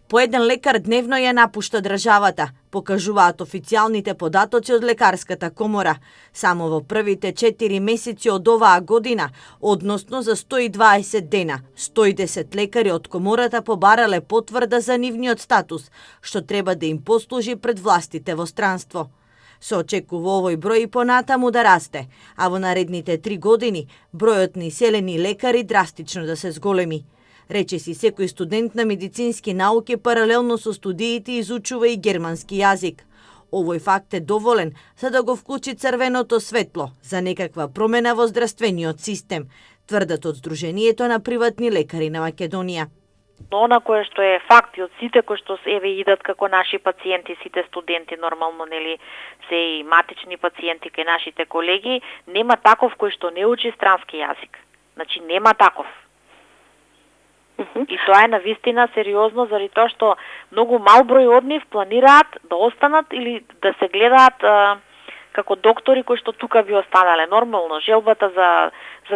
По еден лекар дневно ја напушта државата, покажуваат официјалните податоци од Лекарската комора. Само во првите 4 месеци од оваа година, односно за 120 дена, 110 лекари од комората побарале потврда за нивниот статус, што треба да им послужи пред властите во странство. Се очекува овој број и понатаму да расте, а во наредните 3 години бројот на иселени лекари драстично да се зголеми. Речиси, секој студент на медицински науки паралелно со студиите изучува и германски јазик. Овој факт е доволен за да го вклучи црвеното светло за некаква промена во здравствениот систем, тврдат од Сдруженијето на приватни лекари на Македонија. Но она кое што е факт и од сите кои што еве идат како наши пациенти, сите студенти нормално, нели, се и матични пациенти кај нашите колеги, нема таков кој што не учи странски јазик. Значи нема таков. И тоа е навистина сериозно, заради тоа што многу мал број од нив планираат да останат или да се гледаат како доктори кои што тука би останале. Нормално, желбата за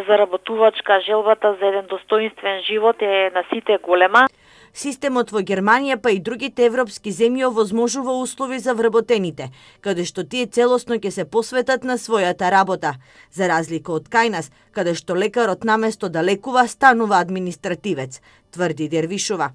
заработувачка, желбата за еден достоинствен живот е на сите голема. Системот во Германија па и другите европски земји овозможува услови за вработените, каде што тие целосно ќе се посветат на својата работа, за разлика од кај нас, каде што лекарот наместо да лекува станува административец, тврди Дервишова.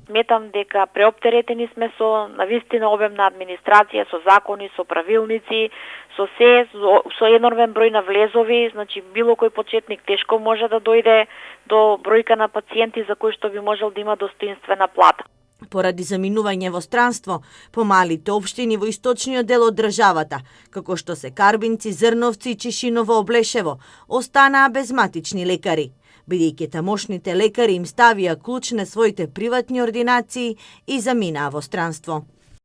Сметам дека преоптеретени сме со навистина обемна администрација, со закони, со правилници, со енормен број на влезови, значи било кој почетник тешко може да дојде до бројка на пациенти за кои што би можел да има достоинствена плата. Поради заминување во странство, помалите општини во источниот дел од државата, како што се Карбинци, Зрновци и Чешиново Облешево, останаа без матични лекари, бидејќи тамошните лекари им ставија клуч на своите приватни ординации и заминаа во странство.